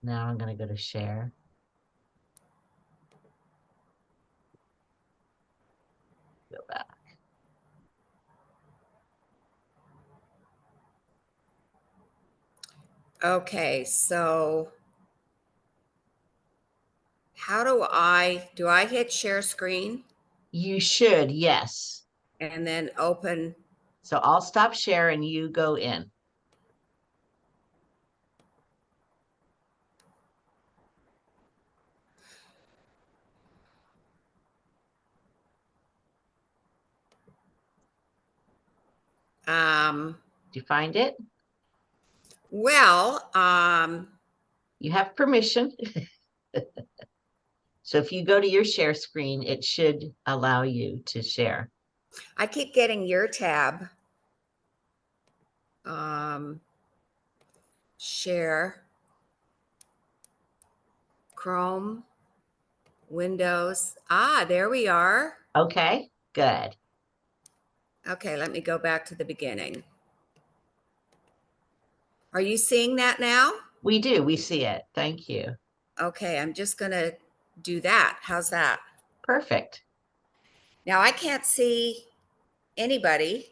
Now I'm going to go to share. Go back. Okay, so how do I hit share screen You should, yes. and then open? So I'll stop share and you go in. Do you find it? Well, You have permission. So if you go to your share screen, it should allow you to share. I keep getting your tab. Share, Chrome, Windows. Ah, there we are. Okay, good. Okay, let me go back to the beginning. Are you seeing that now? We do, we see it. Thank you. Okay, I'm just going to do that. How's that? Perfect. Now, I can't see anybody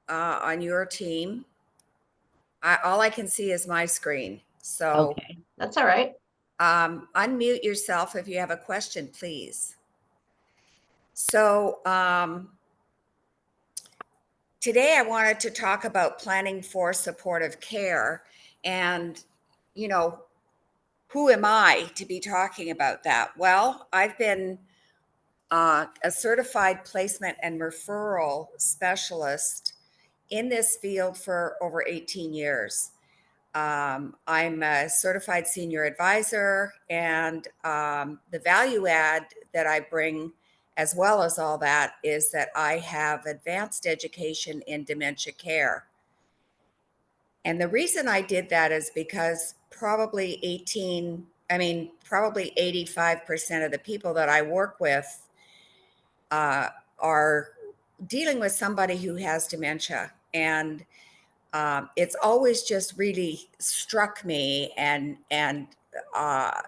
on your team. All I can see is my screen. So Okay, that's all right. unmute yourself if you have a question, please. So today I wanted to talk about planning for supportive care. And, you know, who am I to be talking about that? Well, I've been a certified placement and referral specialist in this field for over 18 years. I'm a certified senior advisor, and the value add that I bring, as well as all that, is that I have advanced education in dementia care. And the reason I did that is because probably 85% of the people that I work with are dealing with somebody who has dementia. And it's always just really struck me and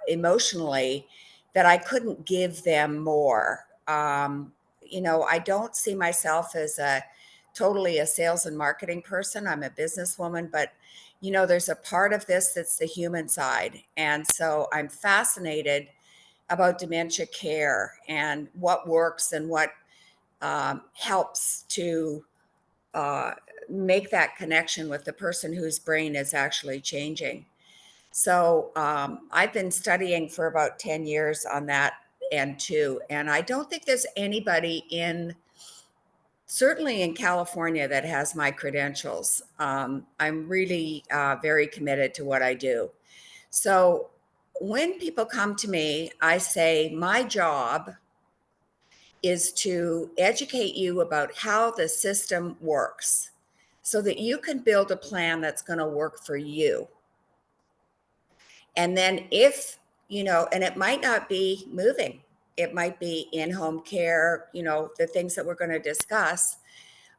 emotionally that I couldn't give them more. I don't see myself as totally a sales and marketing person. I'm a businesswoman, but there's a part of this that's the human side, and so I'm fascinated about dementia care and what works and what helps to uh, make that connection with the person whose brain is actually changing. So I've been studying for about 10 years on that end too. And I don't think there's anybody certainly in California, that has my credentials. I'm really very committed to what I do. So when people come to me, I say, my job is to educate you about how the system works so that you can build a plan that's going to work for you. And then and it might not be moving, it might be in home care, the things that we're going to discuss.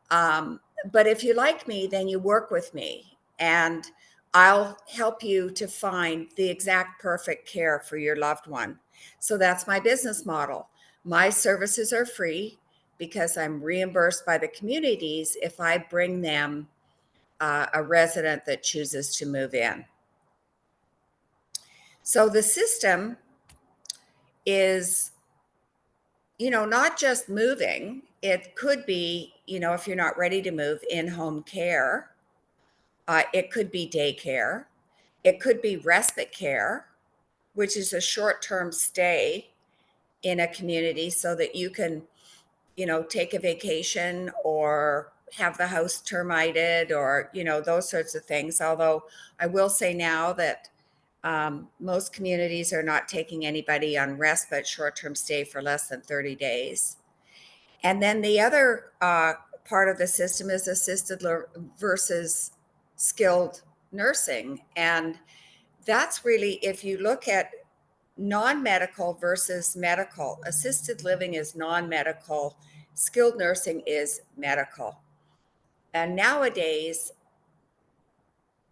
But if you like me, then you work with me and I'll help you to find the exact perfect care for your loved one. So that's my business model. My services are free because I'm reimbursed by the communities if I bring them a resident that chooses to move in. So the system is, not just moving. It could be, if you're not ready to move, in home care. It could be daycare. It could be respite care, which is a short-term stay in a community so that you can, take a vacation or have the house termited or, those sorts of things. Although I will say now that most communities are not taking anybody on respite short-term stay for less than 30 days. And then the other part of the system is assisted versus skilled nursing. And that's really, if you look at non-medical versus medical, assisted living is non-medical, skilled nursing is medical. And nowadays,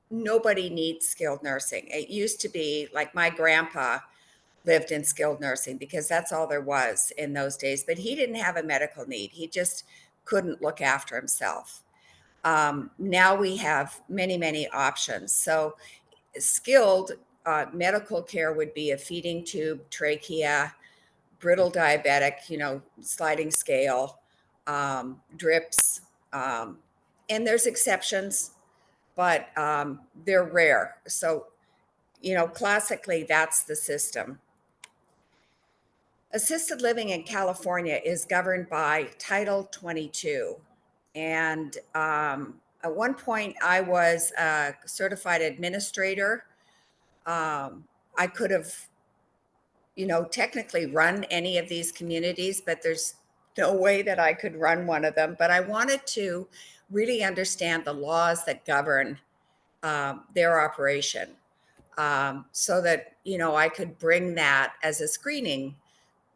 nobody needs skilled nursing. It used to be like my grandpa lived in skilled nursing because that's all there was in those days, but he didn't have a medical need. He just couldn't look after himself. Now we have many, many options. So, skilled medical care would be a feeding tube, trachea, brittle diabetic, sliding scale, drips. Um, and there's exceptions, but they're rare. So, classically, that's the system. Assisted living in California is governed by Title 22. And at one point, I was a certified administrator. I could have, technically run any of these communities, but there's no way that I could run one of them. But I wanted to really understand the laws that govern their operation, so that, I could bring that as a screening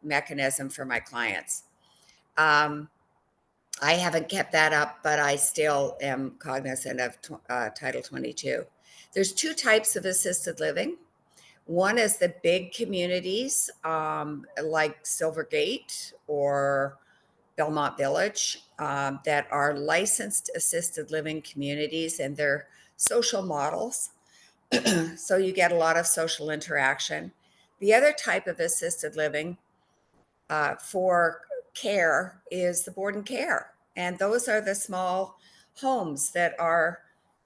mechanism for my clients. Um, I haven't kept that up, but I still am cognizant of Title 22. There's two types of assisted living. One is the big communities, like Silvergate or Belmont Village, that are licensed assisted living communities, and they're social models. So you get a lot of social interaction. The other type of assisted living for care is the board and care. And those are the small homes that are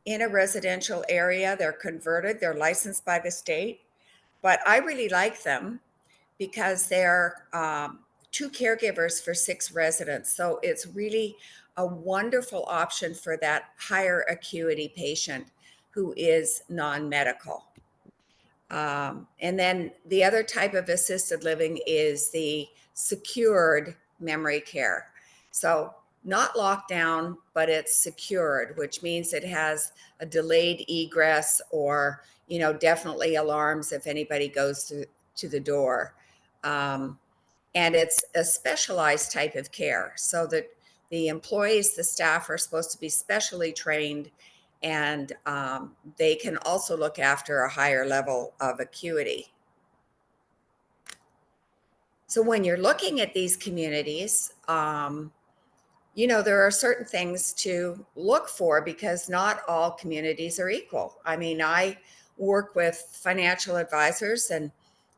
in a residential area. They're converted, they're licensed by the state. But I really like them because they're two caregivers for six residents. So it's really a wonderful option for that higher acuity patient who is non medical. And then the other type of assisted living is the secured memory care. So, not locked down, but it's secured, which means it has a delayed egress, or, definitely alarms if anybody goes to the door. Um, and it's a specialized type of care, so that the employees, the staff, are supposed to be specially trained, and they can also look after a higher level of acuity. So when you're looking at these communities, there are certain things to look for, because not all communities are equal. I mean, I work with financial advisors and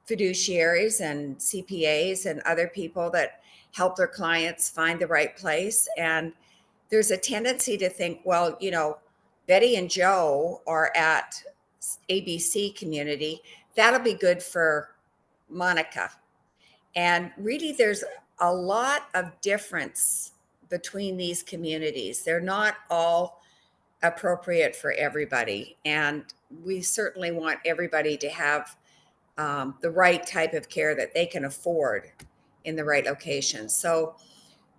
fiduciaries and CPAs and other people that help their clients find the right place. And there's a tendency to think, well, Betty and Joe are at ABC community. That'll be good for Monica. And really, there's a lot of difference between these communities. They're not all appropriate for everybody. And we certainly want everybody to have the right type of care that they can afford in the right location. So,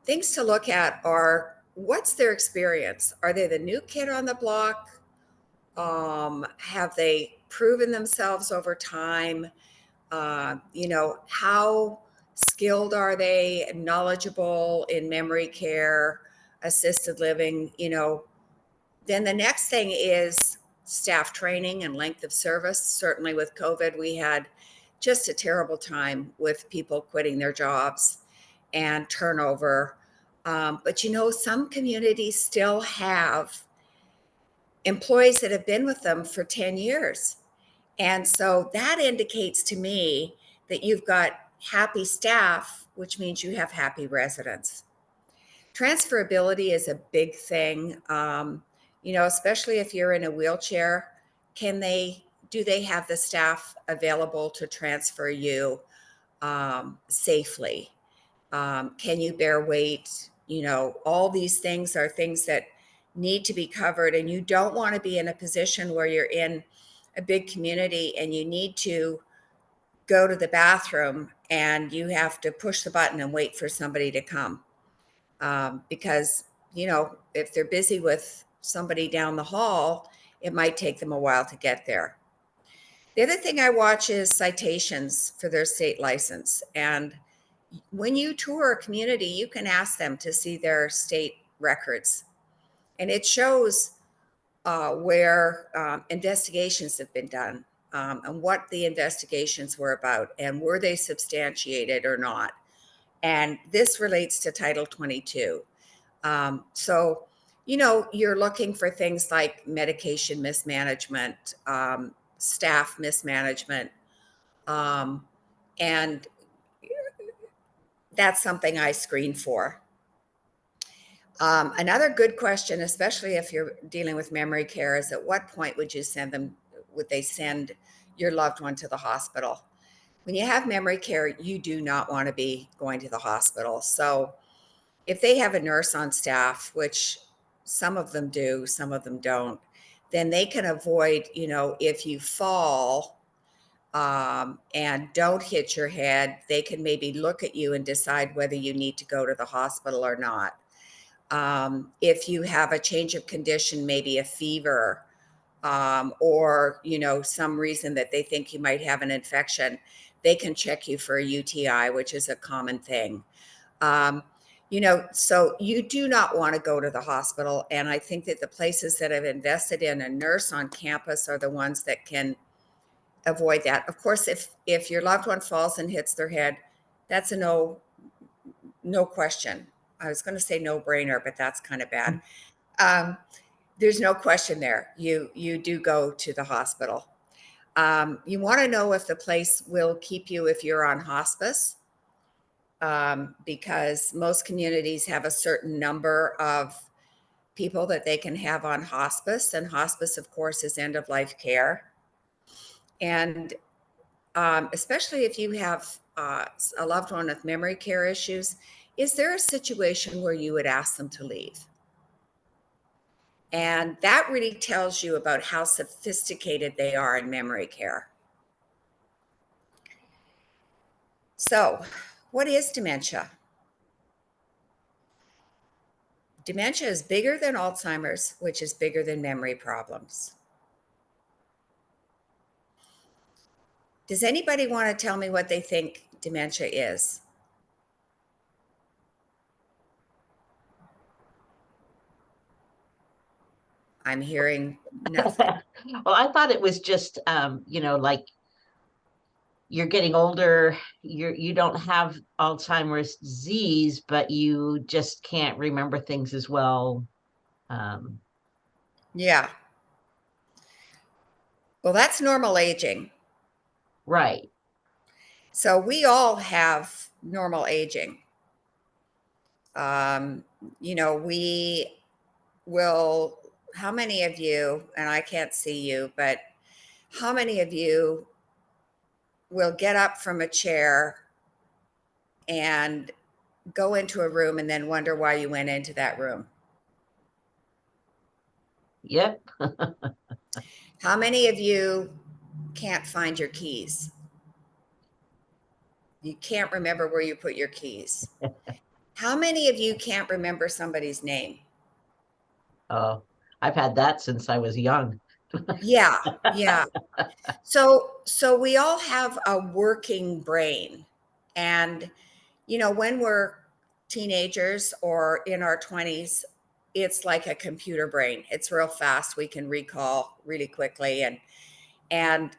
things to look at are, what's their experience? Are they the new kid on the block? Have they proven themselves over time? How skilled are they, knowledgeable in memory care, assisted living? Then the next thing is staff training and length of service. Certainly with COVID, we had just a terrible time with people quitting their jobs and turnover. But some communities still have employees that have been with them for 10 years. And so that indicates to me that you've got happy staff, which means you have happy residents. Transferability is a big thing, especially if you're in a wheelchair. Do they have the staff available to transfer you safely? Can you bear weight? All these things are things that need to be covered. And you don't want to be in a position where you're in a big community and you need to go to the bathroom and you have to push the button and wait for somebody to come. Because, if they're busy with somebody down the hall, it might take them a while to get there. The other thing I watch is citations for their state license. And when you tour a community, you can ask them to see their state records. And it shows where investigations have been done, and what the investigations were about, and were they substantiated or not. And this relates to Title 22. So, you're looking for things like medication mismanagement, staff mismanagement, and that's something I screen for. Another good question, especially if you're dealing with memory care, is at what point would they send your loved one to the hospital? When you have memory care, you do not want to be going to the hospital. So if they have a nurse on staff, which some of them do, some of them don't, then they can avoid, if you fall and don't hit your head, they can maybe look at you and decide whether you need to go to the hospital or not. If you have a change of condition, maybe a fever, or some reason that they think you might have an infection, they can check you for a UTI, which is a common thing. Um, so you do not want to go to the hospital. And I think that the places that have invested in a nurse on campus are the ones that can avoid that. Of course, if your loved one falls and hits their head, that's a no question. I was going to say no brainer, but that's kind of bad. There's no question there. You do go to the hospital. You want to know if the place will keep you if you're on hospice, because most communities have a certain number of people that they can have on hospice, and hospice, of course, is end of life care. And especially if you have a loved one with memory care issues, is there a situation where you would ask them to leave? And that really tells you about how sophisticated they are in memory care. So, what is dementia? Dementia is bigger than Alzheimer's, which is bigger than memory problems. Does anybody want to tell me what they think dementia is? I'm hearing nothing. Well, I thought it was just, like you're getting older, you don't have Alzheimer's disease, but you just can't remember things as well. Um, Yeah. Well, that's normal aging. right. So we all have normal aging. Um, we will, how many of you, and I can't see you, but how many of you will get up from a chair and go into a room and then wonder why you went into that room? Yep. How many of you can't find your keys? You can't remember where you put your keys. How many of you can't remember somebody's name? Oh, I've had that since I was young. Yeah, yeah. So we all have a working brain. And when we're teenagers or in our 20s, it's like a computer brain. It's real fast. We can recall really quickly and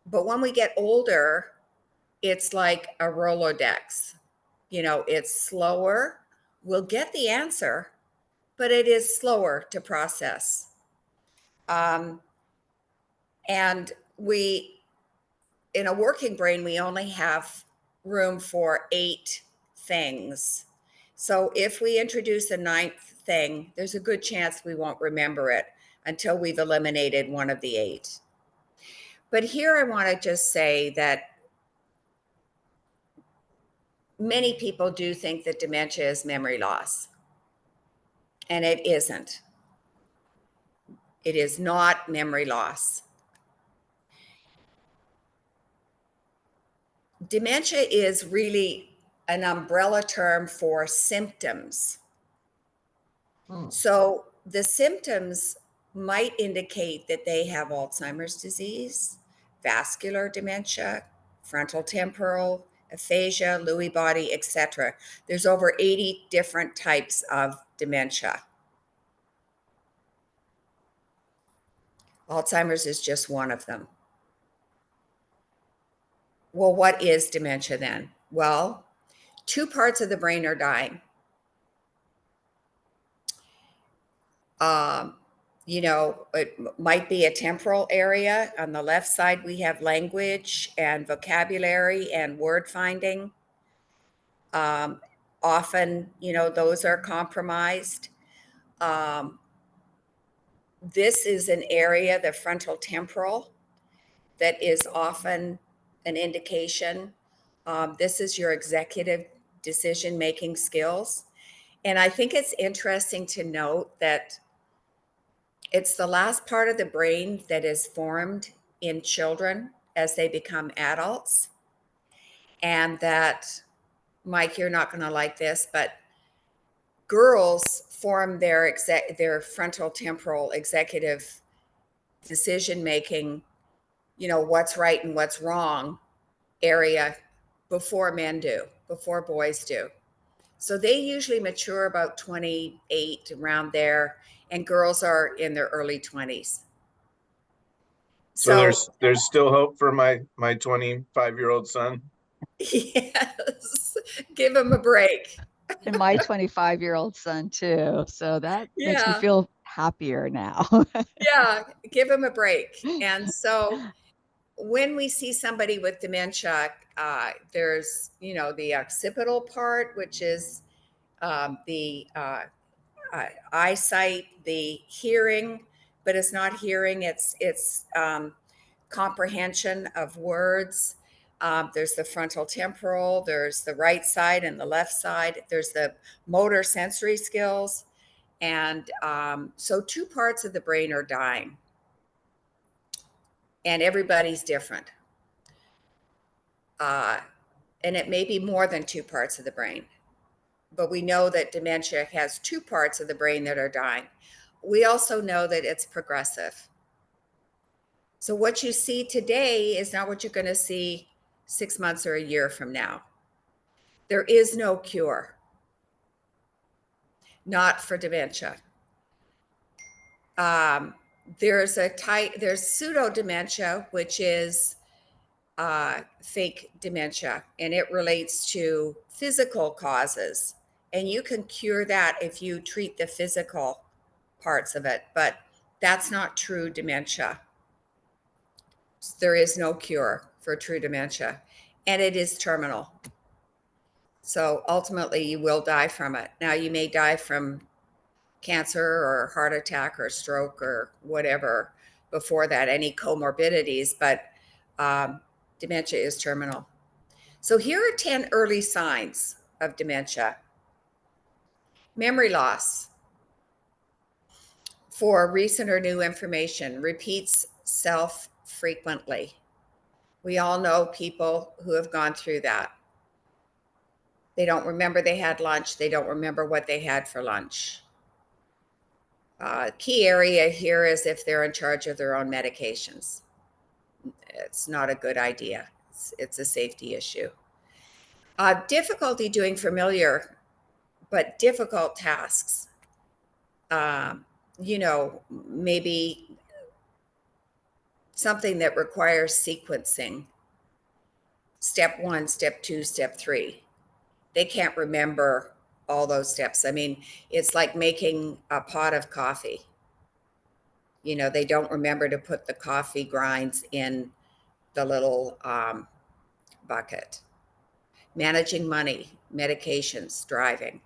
but when we get older, it's like a Rolodex. It's slower. We'll get the answer, but it is slower to process. Um, and we, in a working brain, we only have room for 8 things. So if we introduce a ninth thing, there's a good chance we won't remember it until we've eliminated one of the 8. But here I want to just say that many people do think that dementia is memory loss, and it isn't. It is not memory loss. Dementia is really an umbrella term for symptoms. Hmm. So the symptoms might indicate that they have Alzheimer's disease, vascular dementia, frontal temporal, aphasia, Lewy body, etc. There's over 80 different types of dementia. Alzheimer's is just one of them. Well, what is dementia then? Well, two parts of the brain are dying. Um, it might be a temporal area. On the left side, we have language and vocabulary and word finding. Um, Often, those are compromised. Um, this is an area, the frontal temporal, that is often an indication. This is your executive decision making skills. And I think it's interesting to note that it's the last part of the brain that is formed in children as they become adults. And that, Mike, you're not going to like this, but girls form their frontal temporal executive decision making, what's right and what's wrong area before men do, before boys do. So they usually mature about 28, around there, and girls are in their early 20s. So So there's still hope for my 25-year-old son. yes, give him a break. And my 25-year-old son too. So that makes me Yeah, feel happier now. yeah, give him a break. And so when we see somebody with dementia, there's, the occipital part, which is the eyesight, the hearing, but it's not hearing, it's comprehension of words. There's the frontal temporal, there's the right side and the left side, there's the motor sensory skills. And so two parts of the brain are dying, and everybody's different. And it may be more than two parts of the brain, but we know that dementia has two parts of the brain that are dying. We also know that it's progressive. So what you see today is not what you're going to see 6 months or a year from now. There is no cure, not for dementia. There's pseudo dementia, which is fake dementia, and it relates to physical causes. And you can cure that if you treat the physical parts of it, but that's not true dementia. There is no cure for true dementia, and it is terminal. So ultimately, you will die from it. Now, you may die from cancer or heart attack or stroke or whatever before that, any comorbidities, but dementia is terminal. So here are 10 early signs of dementia. Memory loss for recent or new information, repeats self frequently. We all know people who have gone through that. They don't remember they had lunch. They don't remember what they had for lunch. Key area here is if they're in charge of their own medications. It's not a good idea. It's a safety issue. Difficulty doing familiar but difficult tasks. Maybe something that requires sequencing. Step 1, step 2, step 3. They can't remember all those steps. I mean, it's like making a pot of coffee. They don't remember to put the coffee grinds in the little bucket. Managing money, medications, driving.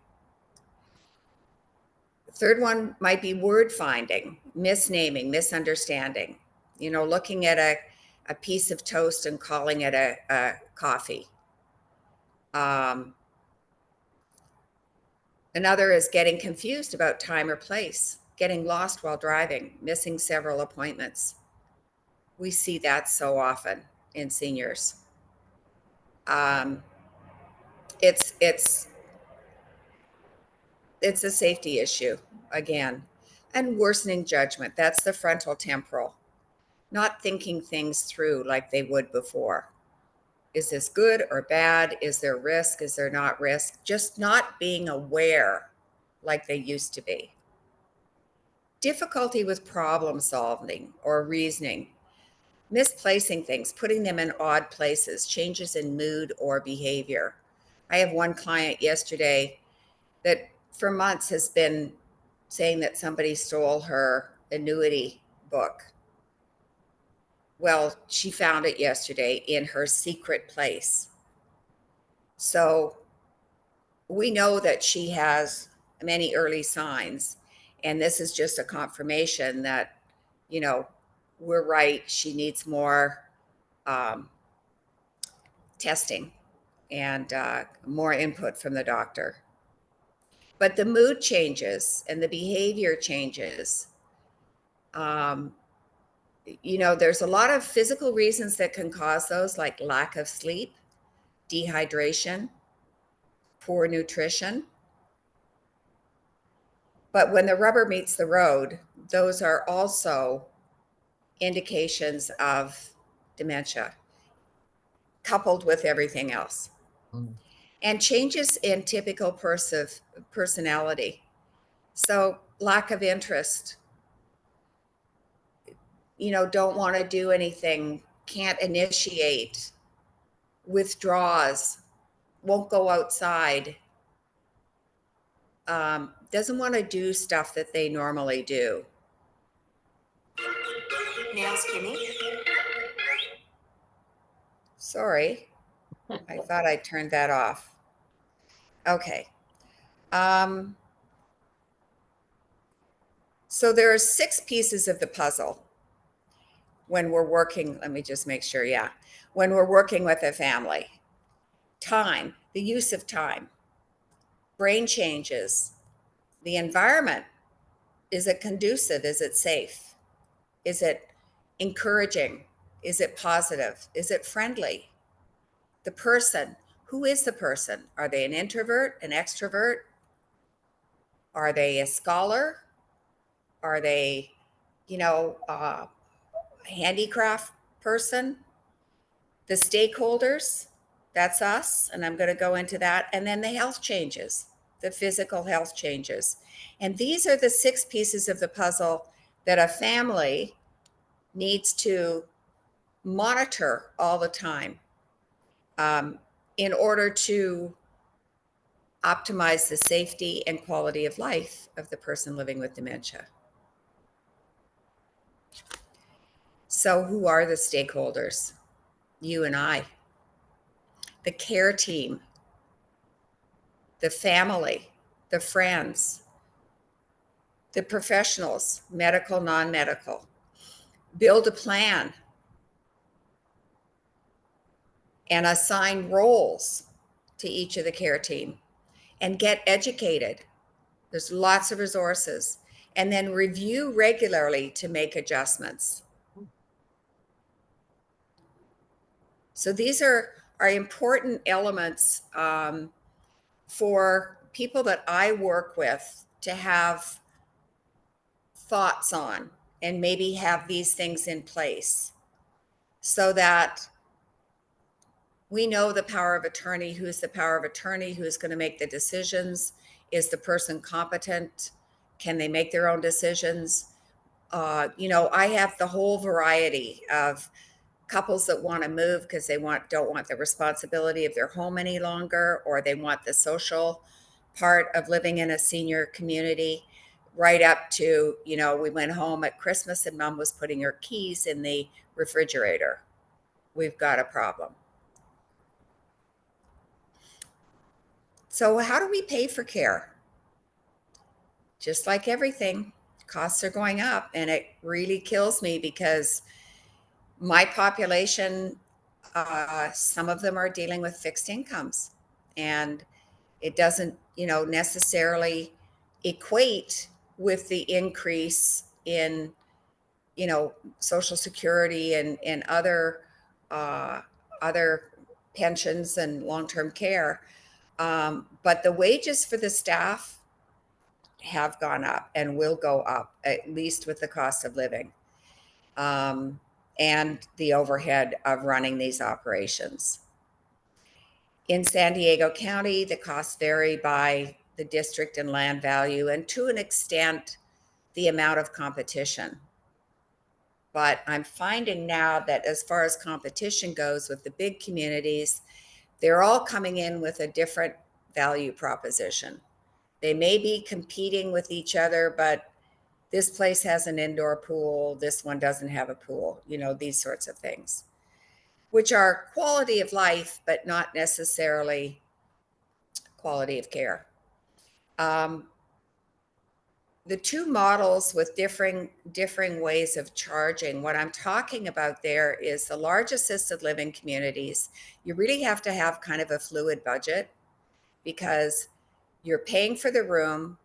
The third one might be word finding, misnaming, misunderstanding. Looking at a piece of toast and calling it a coffee. Another is getting confused about time or place, getting lost while driving, missing several appointments. We see that so often in seniors. It's a safety issue again, and worsening judgment. That's the frontal temporal, not thinking things through like they would before. Is this good or bad? Is there risk? Is there not risk? Just not being aware like they used to be. difficulty with problem solving or reasoning, misplacing things, putting them in odd places, changes in mood or behavior. I have one client yesterday that for months has been saying that somebody stole her annuity book. Well, she found it yesterday in her secret place. So we know that she has many early signs, and this is just a confirmation that, you know, we're right. She needs more um, testing and more input from the doctor. But the mood changes and the behavior changes. Um, there's a lot of physical reasons that can cause those, like lack of sleep, dehydration, poor nutrition. But when the rubber meets the road, those are also indications of dementia, coupled with everything else. Mm. And changes in typical personality. So lack of interest, don't want to do anything, can't initiate, withdraws, won't go outside, doesn't want to do stuff that they normally do. Nails, Kimmy. Sorry, I thought I turned that off. Okay. So there are 6 pieces of the puzzle when we're working. Let me just make sure. Yeah. When we're working with a family, time, the use of time, brain changes, the environment. Is it conducive? Is it safe? Is it encouraging? Is it positive? Is it friendly? The person. Who is the person? Are they an introvert, an extrovert? Are they a scholar? Are they, a handicraft person? The stakeholders, that's us. And I'm going to go into that. And then the health changes, the physical health changes. And these are the 6 pieces of the puzzle that a family needs to monitor all the time in order to optimize the safety and quality of life of the person living with dementia. So, who are the stakeholders? You and I, the care team, the family, the friends, the professionals, medical, non medical. Build a plan and assign roles to each of the care team and get educated. There's lots of resources. And then review regularly to make adjustments. So these are important elements for people that I work with to have thoughts on and maybe have these things in place so that we know the power of attorney. Who's the power of attorney? Who's going to make the decisions? Is the person competent? Can they make their own decisions? I have the whole variety of couples that want to move because they don't want the responsibility of their home any longer, or they want the social part of living in a senior community, right up to, we went home at Christmas and mom was putting her keys in the refrigerator. We've got a problem. So how do we pay for care? Just like everything, costs are going up, and it really kills me because my population, some of them are dealing with fixed incomes, and it doesn't, necessarily equate with the increase in, Social Security and other pensions and long-term care. But the wages for the staff have gone up and will go up, at least with the cost of living. And the overhead of running these operations. In San Diego County, the costs vary by the district and land value, and to an extent, the amount of competition. But I'm finding now that as far as competition goes with the big communities, they're all coming in with a different value proposition. They may be competing with each other, but this place has an indoor pool, this one doesn't have a pool, these sorts of things, which are quality of life, but not necessarily quality of care. The two models with differing ways of charging. What I'm talking about there is the large assisted living communities. You really have to have kind of a fluid budget because you're paying for the room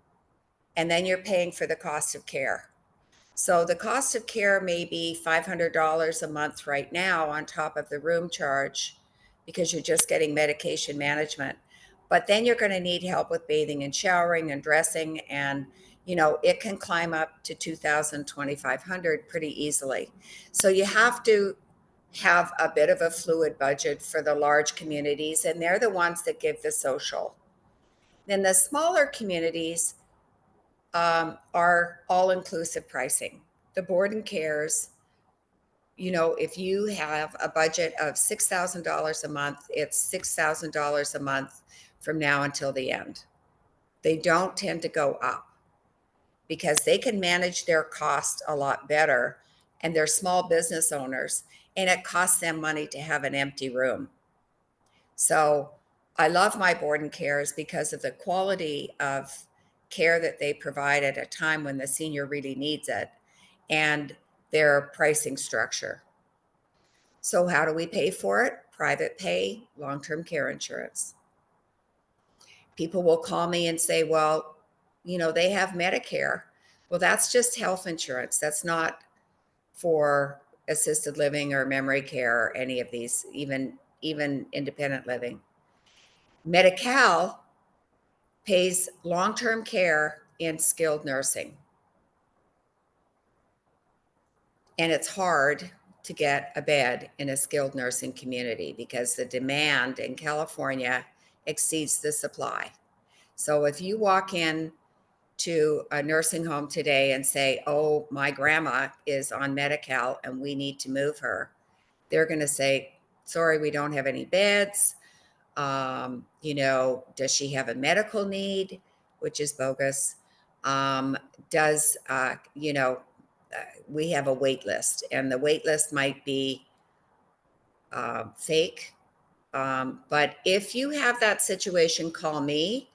and then you're paying for the cost of care. So the cost of care may be $500 a month right now on top of the room charge because you're just getting medication management. But then you're going to need help with bathing and showering and dressing, and it can climb up to $2,000, $2,500 pretty easily. So you have to have a bit of a fluid budget for the large communities, and they're the ones that give the social. Then the smaller communities are all-inclusive pricing. The board and cares, if you have a budget of $6,000 a month, it's $6,000 a month from now until the end. They don't tend to go up because they can manage their cost a lot better, and they're small business owners, and it costs them money to have an empty room. So I love my board and cares because of the quality of care that they provide at a time when the senior really needs it, and their pricing structure. So how do we pay for it? Private pay, long-term care insurance. People will call me and say, well, they have Medicare. Well, that's just health insurance. That's not for assisted living or memory care or any of these, even independent living. Medi-Cal pays long-term care in skilled nursing. And it's hard to get a bed in a skilled nursing community because the demand in California exceeds the supply. So if you walk in to a nursing home today and say, oh, my grandma is on Medi-Cal and we need to move her, they're going to say, sorry, we don't have any beds. Does she have a medical need, which is bogus? We have a wait list, and the wait list might be fake. But if you have that situation, call me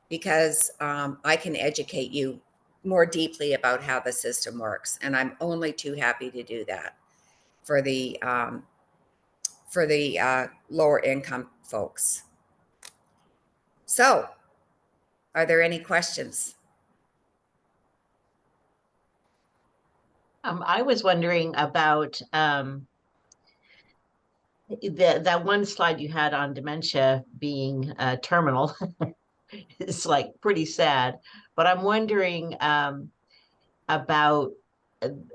because I can educate you more deeply about how the system works. And I'm only too happy to do that for the lower income folks. So, are there any questions? I was wondering about that one slide you had on dementia being terminal. It's like pretty sad, but I'm wondering about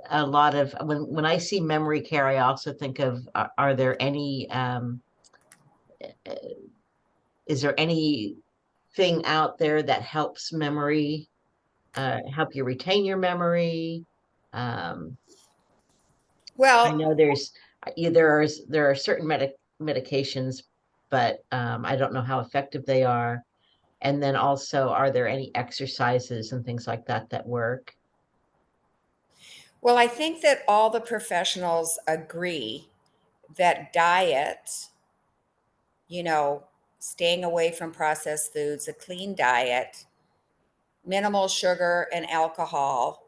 a lot of when I see memory care, I also think of are there any is there anything out there that helps memory, help you retain your memory? I know there are certain medications, but I don't know how effective they are. And then also, are there any exercises and things like that that work? Well, I think that all the professionals agree that diet, staying away from processed foods, a clean diet, minimal sugar and alcohol,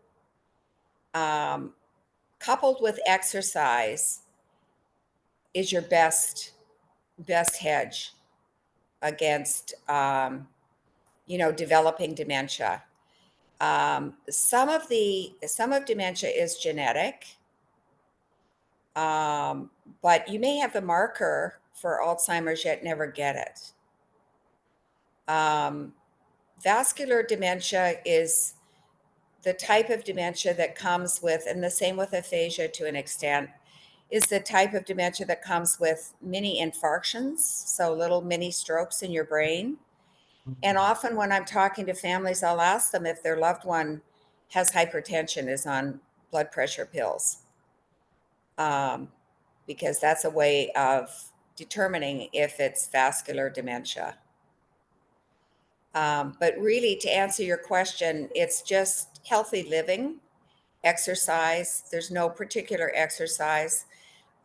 coupled with exercise is your best hedge against developing dementia. Some of dementia is genetic, but you may have the marker for Alzheimer's yet never get it. Vascular dementia is the type of dementia that comes with, and the same with aphasia to an extent, is the type of dementia that comes with mini infarctions, so little mini strokes in your brain. And often when I'm talking to families, I'll ask them if their loved one has hypertension is on blood pressure pills, because that's a way of determining if it's vascular dementia. But really, to answer your question, it's just healthy living, exercise. There's no particular exercise.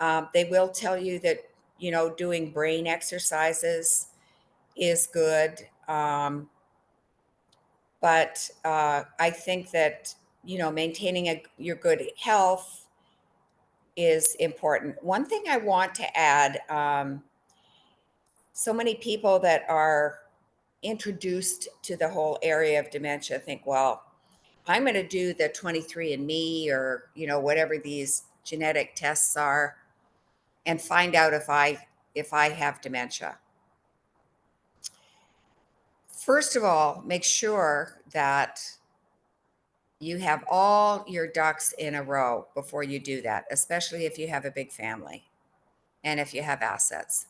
They will tell you that, doing brain exercises is good. But I think that, maintaining your good health is important. One thing I want to add, so many people that are introduced to the whole area of dementia think, well, I'm going to do the 23andMe or, whatever these genetic tests are and find out if I have dementia. First of all, make sure that you have all your ducks in a row before you do that, especially if you have a big family and if you have assets.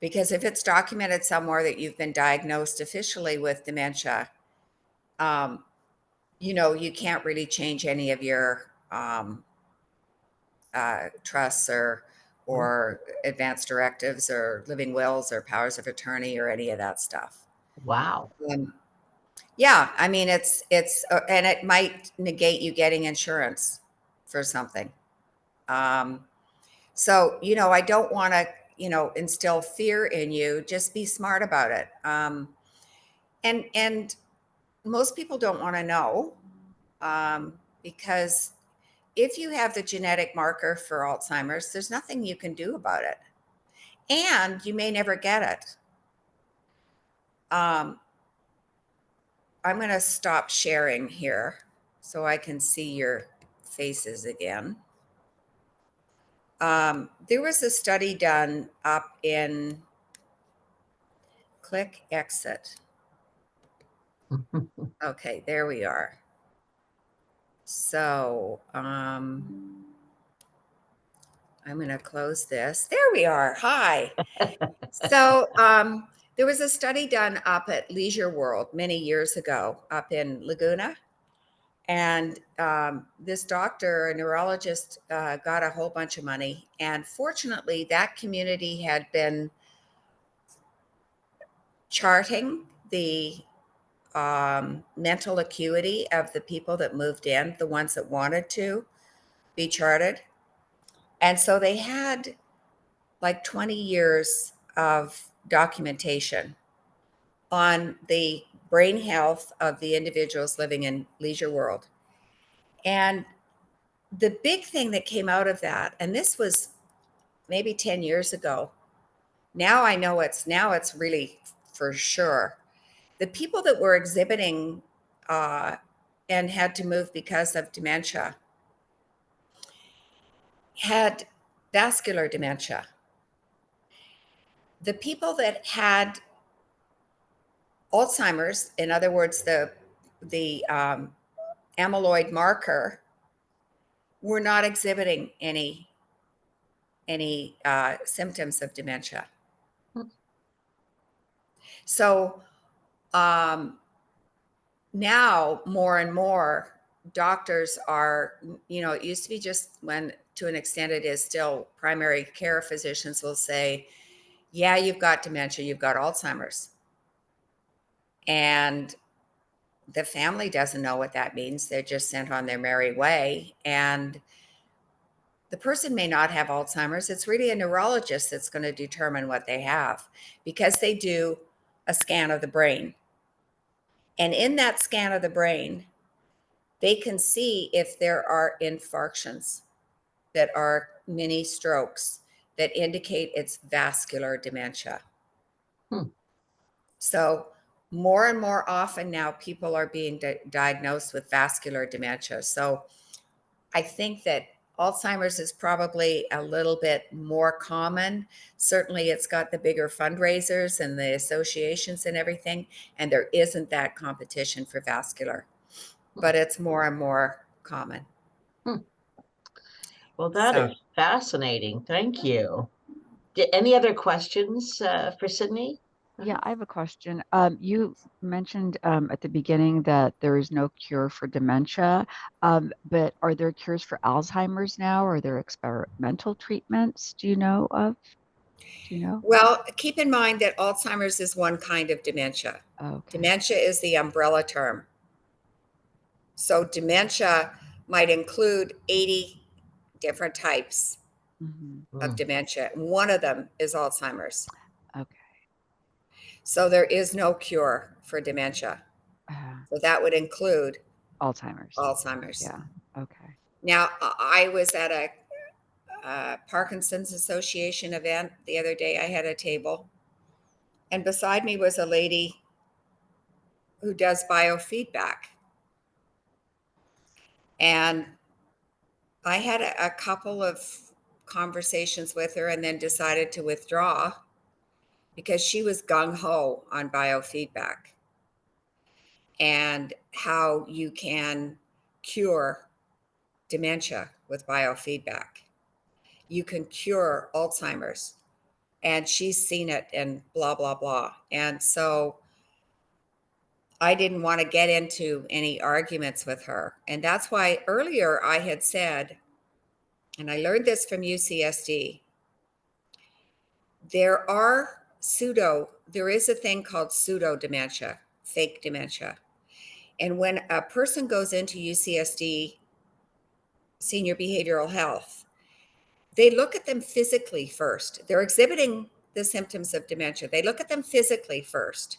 Because if it's documented somewhere that you've been diagnosed officially with dementia, you can't really change any of your trusts or advance directives or living wills or powers of attorney or any of that stuff. Wow. Yeah, I mean, and it might negate you getting insurance for something. So, I don't want to, instill fear in you. Just be smart about it. And most people don't want to know, because if you have the genetic marker for Alzheimer's, there's nothing you can do about it. And you may never get it. I'm going to stop sharing here so I can see your faces again. There was a study done up in, click exit. Okay, there we are. So I'm going to close this. There we are. Hi. So there was a study done up at Leisure World many years ago up in Laguna. And this doctor, a neurologist, got a whole bunch of money. And fortunately, that community had been charting the mental acuity of the people that moved in, the ones that wanted to be charted. And so they had like 20 years of documentation on the brain health of the individuals living in Leisure World. And the big thing that came out of that, and this was maybe 10 years ago, now it's really for sure. The people that were exhibiting and had to move because of dementia had vascular dementia. The people that had Alzheimer's, in other words, the amyloid marker, were not exhibiting any symptoms of dementia. So now more and more doctors are, it used to be just when, to an extent it is still, primary care physicians will say, yeah, you've got dementia, you've got Alzheimer's. And the family doesn't know what that means. They're just sent on their merry way. And the person may not have Alzheimer's. It's really a neurologist that's going to determine what they have, because they do a scan of the brain. And in that scan of the brain, they can see if there are infarctions that are mini strokes that indicate it's vascular dementia. So more and more often now, people are being diagnosed with vascular dementia. So I think that Alzheimer's is probably a little bit more common. Certainly it's got the bigger fundraisers and the associations and everything, and there isn't that competition for vascular, but it's more and more common. Well, that is fascinating. Thank you. Any other questions for Sydney? Yeah, I have a question. You mentioned at the beginning that there is no cure for dementia, but are there cures for Alzheimer's now? Are there experimental treatments? Do you know of? Do you know? Well, keep in mind that Alzheimer's is one kind of dementia. Okay. Dementia is the umbrella term. So dementia might include 80 different types Hmm. of Mm. dementia. One of them is Alzheimer's. Okay. So there is no cure for dementia. So that would include Alzheimer's. Alzheimer's. Yeah. Okay. Now, I was at a Parkinson's Association event the other day. I had a table, and beside me was a lady who does biofeedback. And I had a couple of conversations with her and then decided to withdraw because she was gung ho on biofeedback and how you can cure dementia with biofeedback. You can cure Alzheimer's, and she's seen it and blah, blah, blah. And so I didn't want to get into any arguments with her. And that's why earlier I had said, and I learned this from UCSD, there is a thing called pseudo dementia, fake dementia. And when a person goes into UCSD senior behavioral health, they look at them physically first. They're exhibiting the symptoms of dementia. They look at them physically first,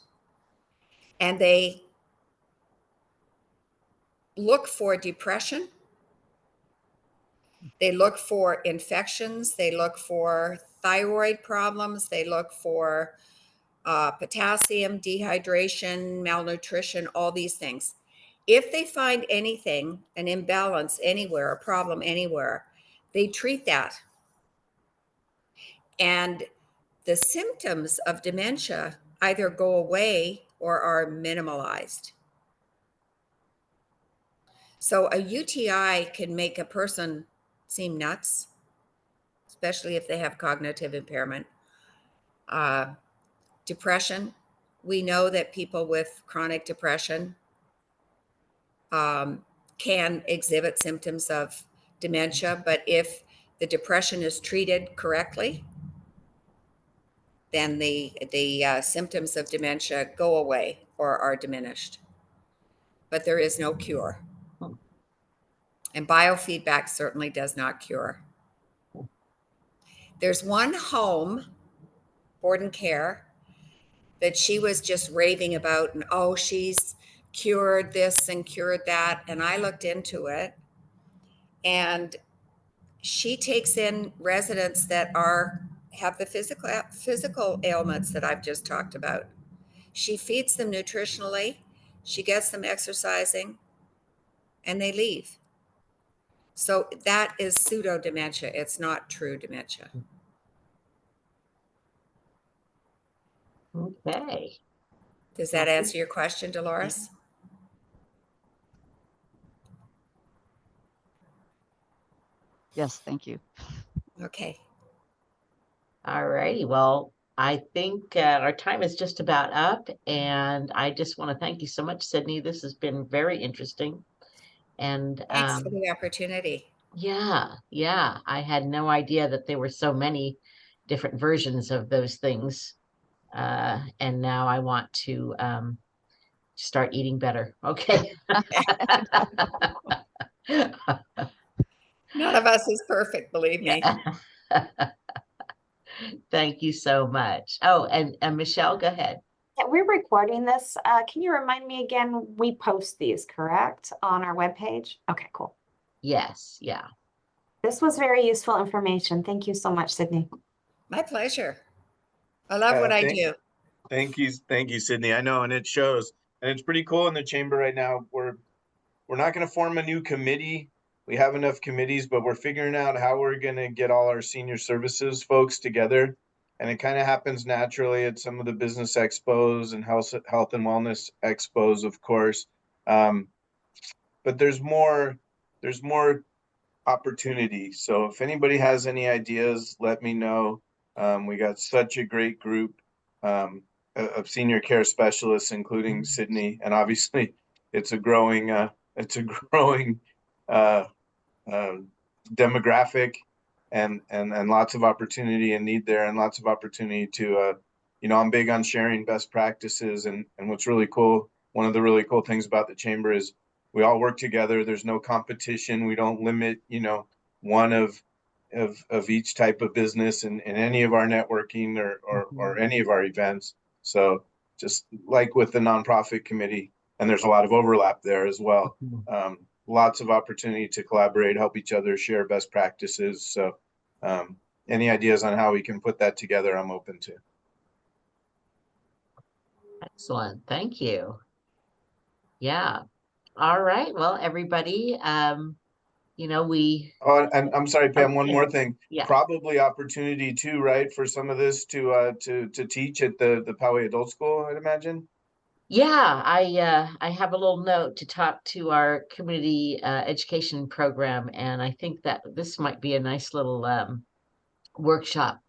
and they look for depression. They look for infections. They look for thyroid problems. They look for potassium, dehydration, malnutrition, all these things. If they find anything, an imbalance anywhere, a problem anywhere, they treat that. And the symptoms of dementia either go away or are minimalized. So a UTI can make a person seem nuts, especially if they have cognitive impairment. Depression, we know that people with chronic depression can exhibit symptoms of dementia, but if the depression is treated correctly, then the symptoms of dementia go away or are diminished. But there is no cure. Hmm. And biofeedback certainly does not cure. There's one home, board and care, that she was just raving about, and oh, she's cured this and cured that. And I looked into it, and she takes in residents that have the physical ailments that I've just talked about. She feeds them nutritionally, she gets them exercising, and they leave. So that is pseudo dementia. It's not true dementia. Okay. Does that answer your question, Dolores? Yes, thank you. Okay. All righty. Well, I think our time is just about up, and I just want to thank you so much, Sydney. This has been very interesting. And Thanks for the opportunity. yeah, I had no idea that there were so many different versions of those things. And now I want to start eating better. Okay. None of us is perfect, believe me. Thank you so much. Oh, and Michelle, go ahead. Yeah, we're recording this. Can you remind me again? We post these, correct, on our webpage? Okay, cool. Yes, yeah. This was very useful information. Thank you so much, Sydney. My pleasure. I love what I do. Thank you, Sydney. I know, and it shows, and it's pretty cool in the chamber right now. We're not going to form a new committee. We have enough committees, but we're figuring out how we're going to get all our senior services folks together. And it kind of happens naturally at some of the business expos and health and wellness expos, of course. But there's more opportunity. So if anybody has any ideas, let me know. We got such a great group. of senior care specialists, including Sydney, and obviously it's a growing uh, demographic, and lots of opportunity and need there, and lots of opportunity to I'm big on sharing best practices, and what's really cool, one of the really cool things about the chamber is we all work together. There's no competition. We don't limit one of each type of business in any of our networking or any of our events. So just like with the nonprofit committee, and there's a lot of overlap there as well. Lots of opportunity to collaborate, help each other, share best practices. So any ideas on how we can put that together, I'm open to. Excellent. Thank you. Yeah. All right. Well, everybody, we. Oh, and I'm sorry, Pam, one more thing. Yeah. Probably opportunity too, right, for some of this to teach at the Poway Adult School, I'd imagine. Yeah, I have a little note to talk to our community education program, and I think that this might be a nice little workshop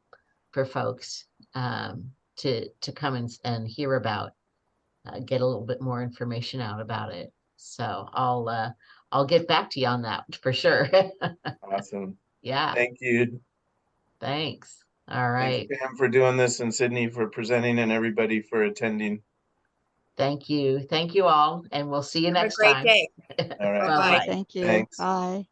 for folks to come and hear about, get a little bit more information out about it. So I'll get back to you on that for sure. Awesome. Yeah, Thank you. thanks. All right. Thanks, Pam, for doing this, and Sydney for presenting, and everybody for attending. Thank you. Thank you all, and we'll see you Have a next great time. day. All right. Bye-bye. Bye-bye. Thank you. Thanks. Bye.